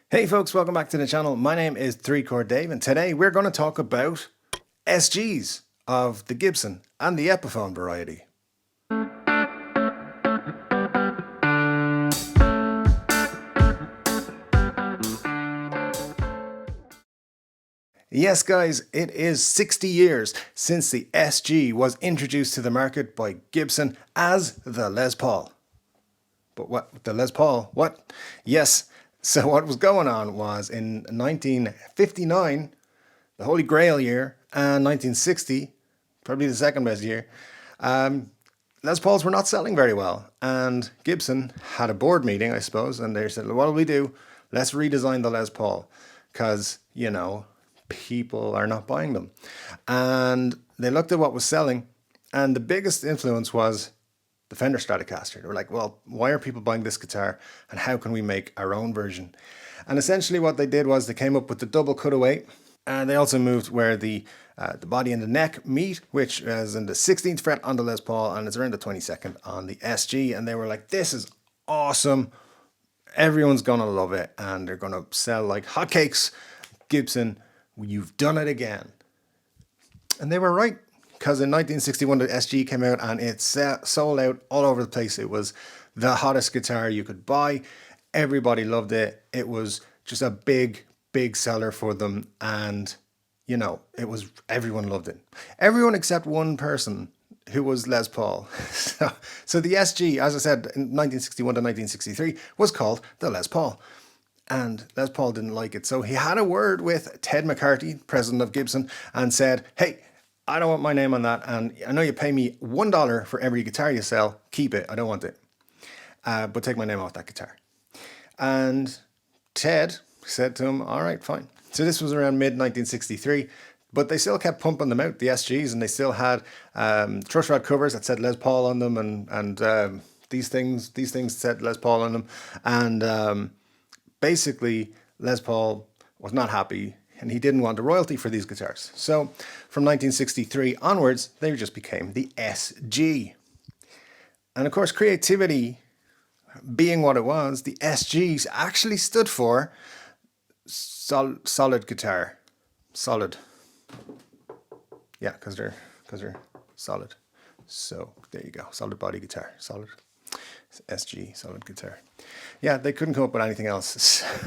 Hey folks, welcome back to the channel. My name is 3-Chord Dave, and today we're going to talk about SGs of the Gibson and the Epiphone variety. Yes guys, it is 60 years since the SG was introduced to the market by Gibson as the Les Paul. But what, the Les Paul? What? Yes, so what was going on was in 1959, the Holy Grail year, and 1960, probably the second best year, Les Pauls were not selling very well. And Gibson had a board meeting, I suppose, and they said, what'll we do? Let's redesign the Les Paul because, you know, people are not buying them. And they looked at what was selling, and the biggest influence was the Fender Stratocaster. They were like, well, why are people buying this guitar, and how can we make our own version? And essentially what they did was they came up with the double cutaway, and they also moved where the body and the neck meet, which is in the 16th fret on the Les Paul, and it's around the 22nd on the SG. And they were like, this is awesome. Everyone's going to love it, and they're going to sell like hotcakes. Gibson, you've done it again. And they were right, because in 1961 the SG came out and it sold out all over the place. It was the hottest guitar you could buy. Everybody loved it. It was just a big seller for them, and you know, everyone loved it. Everyone except one person, who was Les Paul. So the SG, as I said, in 1961 to 1963 was called the Les Paul. And Les Paul didn't like it. So he had a word with Ted McCarthy, president of Gibson, and said, hey, I don't want my name on that. And I know you pay me $1 for every guitar you sell. Keep it. I don't want it. But take my name off that guitar. And Ted said to him, all right, fine. So this was around mid-1963. But they still kept pumping them out, the SGs, and they still had truss rod covers that said Les Paul on them, and these things said Les Paul on them. And basically, Les Paul was not happy, and he didn't want a royalty for these guitars. So from 1963 onwards, they just became the SG. And of course, creativity being what it was, the SGs actually stood for solid guitar. Solid. Yeah, because they're solid. So there you go. Solid body guitar. Solid. SG, solid guitar. Yeah, they couldn't come up with anything else.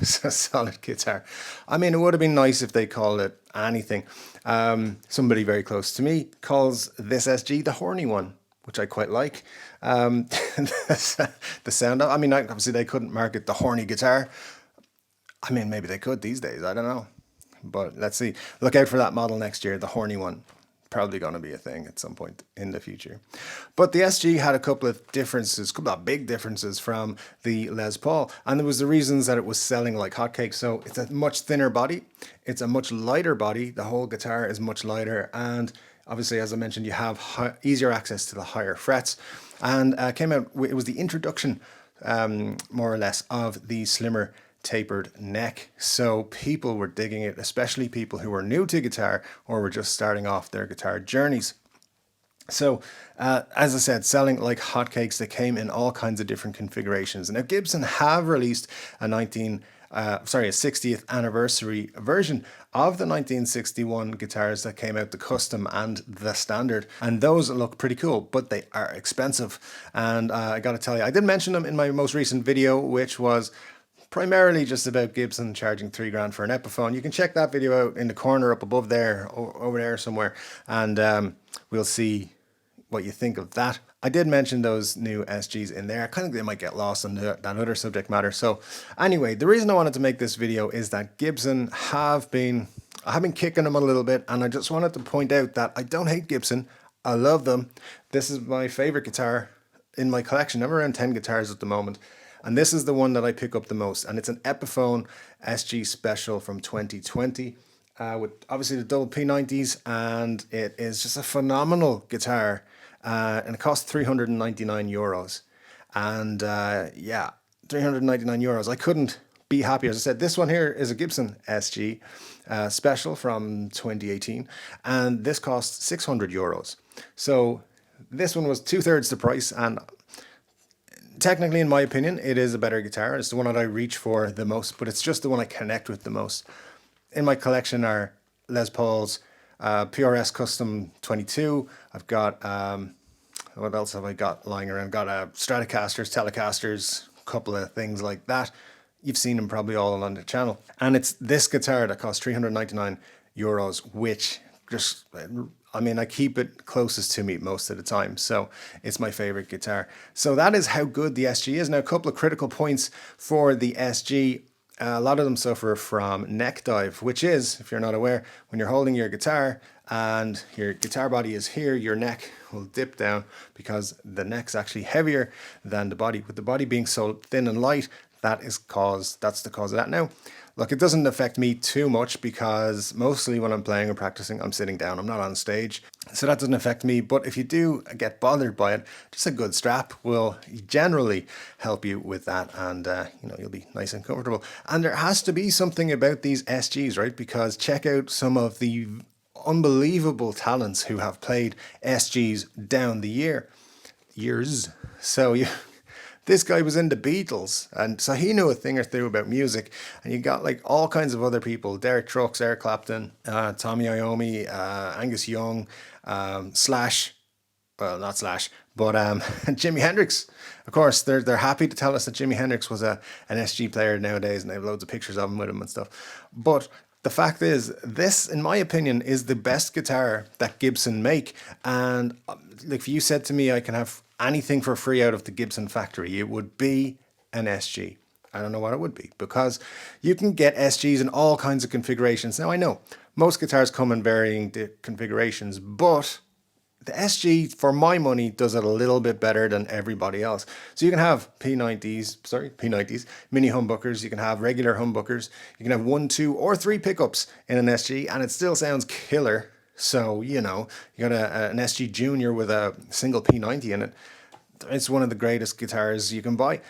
So solid guitar. I mean, it would have been nice if they called it anything. Somebody very close to me calls this SG the horny one, which I quite like. The sound of, I mean, obviously they couldn't market the horny guitar. I mean, maybe they could these days. I don't know. But let's see. Look out for that model next year, the horny one. Probably going to be a thing at some point in the future. But the SG had a couple of differences, a couple of big differences from the Les Paul. And there was the reasons that it was selling like hotcakes. So it's a much thinner body. It's a much lighter body. The whole guitar is much lighter. And obviously, as I mentioned, you have easier access to the higher frets. And it was the introduction, more or less, of the slimmer tapered neck. So people were digging it, especially people who were new to guitar or were just starting off their guitar journeys. So as I said, selling like hotcakes. They came in all kinds of different configurations. Now Gibson have released a 60th anniversary version of the 1961 guitars that came out, the custom and the standard, and those look pretty cool, but they are expensive. And I gotta tell you, I did mention them in my most recent video, which was primarily just about Gibson charging $3,000 for an Epiphone. You can check that video out in the corner up above there, over there somewhere, and we'll see what you think of that. I did mention those new SGs in there. I kind of think they might get lost in that other subject matter. So anyway, the reason I wanted to make this video is that Gibson I have been kicking them a little bit, and I just wanted to point out that I don't hate Gibson. I love them. This is my favorite guitar in my collection. I'm around 10 guitars at the moment. And this is the one that I pick up the most. And it's an Epiphone SG Special from 2020 with obviously the double P90s. And it is just a phenomenal guitar. And it costs €399. And yeah, €399. I couldn't be happier. As I said, this one here is a Gibson SG Special from 2018. And this costs €600. So this one was 2/3 the price. And technically, in my opinion, it is a better guitar. It's the one that I reach for the most, but it's just the one I connect with the most. In my collection are Les Pauls, PRS Custom 22. I've got, what else have I got lying around? Got Stratocasters, Telecasters, a couple of things like that. You've seen them probably all on the channel. And it's this guitar that costs €399, which just, I mean, I keep it closest to me most of the time, so it's my favorite guitar. So that is how good the SG is. Now, a couple of critical points for the SG. A lot of them suffer from neck dive, which is, if you're not aware, when you're holding your guitar and your guitar body is here, your neck will dip down because the neck's actually heavier than the body. With the body being so thin and light, that's the cause of that. Now, look, it doesn't affect me too much because mostly when I'm playing or practicing, I'm sitting down. I'm not on stage. So that doesn't affect me. But if you do get bothered by it, just a good strap will generally help you with that. And, you'll be nice and comfortable. And there has to be something about these SGs, right? Because check out some of the unbelievable talents who have played SGs down the years. So this guy was in the Beatles, and so he knew a thing or two about music. And you got like all kinds of other people: Derek Trucks, Eric Clapton, Tommy Iommi, Angus Young, Slash. Well, not Slash, but Jimi Hendrix. Of course, they're happy to tell us that Jimi Hendrix was an SG player nowadays, and they have loads of pictures of him with him and stuff. But the fact is, this, in my opinion, is the best guitar that Gibson make. And if you said to me I can have anything for free out of the Gibson factory, it would be an SG. I don't know what it would be, because you can get SGs in all kinds of configurations. Now, I know most guitars come in varying configurations, but the SG, for my money, does it a little bit better than everybody else. So you can have P90s, mini humbuckers, you can have regular humbuckers, you can have 1, 2, or 3 pickups in an SG, and it still sounds killer. So, you got an SG Junior with a single P90 in it. It's one of the greatest guitars you can buy.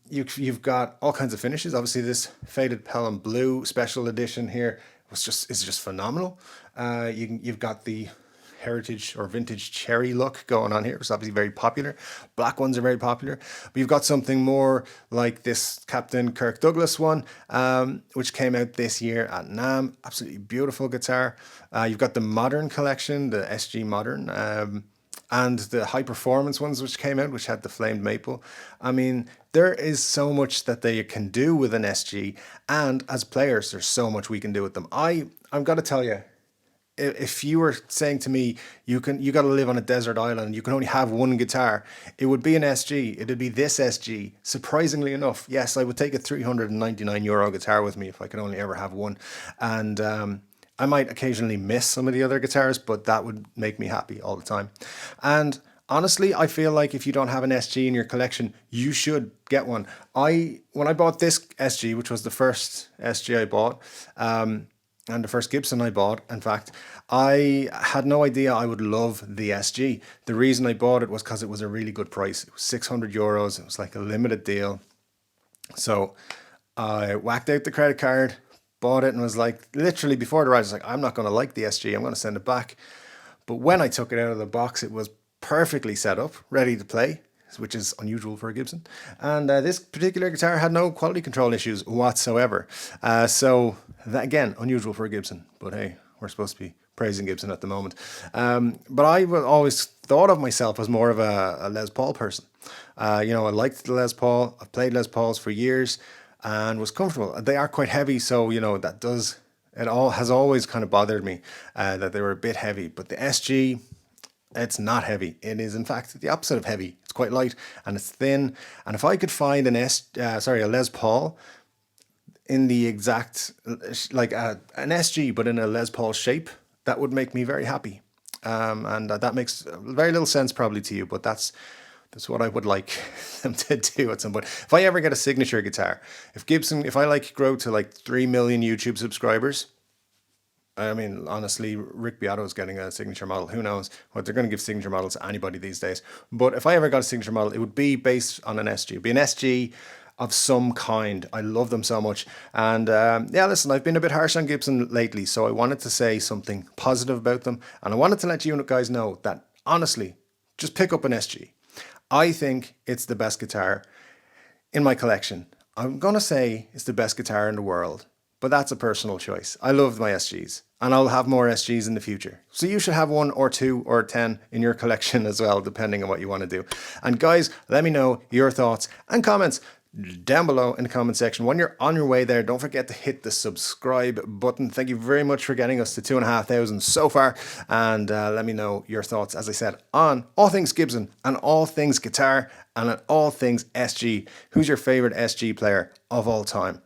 You've got all kinds of finishes. Obviously, this faded Pelham Blue special edition here is just phenomenal. You've got the heritage or vintage cherry look going on here. It's obviously very popular. Black ones are very popular. But you've got something more like this Captain Kirk Douglas one, which came out this year at NAMM. Absolutely beautiful guitar. You've got the modern collection, the SG Modern, and the high performance ones which came out, which had the flamed maple. I mean, there is so much that they can do with an SG, and as players, there's so much we can do with them. I've got to tell you, if you were saying to me, you got to live on a desert island, you can only have one guitar, it would be an SG. It'd be this SG. Surprisingly enough, yes, I would take a €399 guitar with me if I could only ever have one. And I might occasionally miss some of the other guitars, but that would make me happy all the time. And honestly, I feel like if you don't have an SG in your collection, you should get one. When I bought this SG, which was the first SG I bought, and the first Gibson I bought, in fact, I had no idea I would love the SG. The reason I bought it was because it was a really good price. It was €600. It was like a limited deal. So I whacked out the credit card, bought it, and was like, literally before the ride, I was like, I'm not going to like the SG. I'm going to send it back. But when I took it out of the box, it was perfectly set up, ready to play, which is unusual for a Gibson. And this particular guitar had no quality control issues whatsoever. So that, again, unusual for a Gibson. But hey, we're supposed to be praising Gibson at the moment. But I always thought of myself as more of a Les Paul person. I liked the Les Paul. I've played Les Pauls for years and was comfortable. They are quite heavy, so it all has always kind of bothered me that they were a bit heavy. But the SG, it's not heavy. It is, in fact, the opposite of heavy. It's quite light and it's thin. And if I could find a Les Paul in the exact, like an SG, but in a Les Paul shape, that would make me very happy. And that makes very little sense probably to you, but that's what I would like them to do at some point. If I ever get a signature guitar, if I grow to like 3 million YouTube subscribers, I mean, honestly, Rick Beato's getting a signature model. Who knows what they're going to give signature models to anybody these days. But if I ever got a signature model, it would be based on an SG. It'd be an SG of some kind. I love them so much. And listen, I've been a bit harsh on Gibson lately, so I wanted to say something positive about them. And I wanted to let you guys know that, honestly, just pick up an SG. I think it's the best guitar in my collection. I'm going to say it's the best guitar in the world, but that's a personal choice. I love my SGs, and I'll have more SGs in the future. So you should have 1 or 2 or 10 in your collection as well, depending on what you want to do. And guys, let me know your thoughts and comments down below in the comment section. When you're on your way there, don't forget to hit the subscribe button. Thank you very much for getting us to 2,500 so far. And let me know your thoughts, as I said, on all things Gibson and all things guitar and on all things SG. Who's your favorite SG player of all time?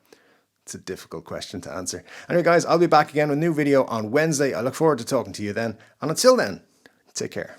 It's a difficult question to answer. Anyway, guys, I'll be back again with a new video on Wednesday. I look forward to talking to you then. And until then, take care.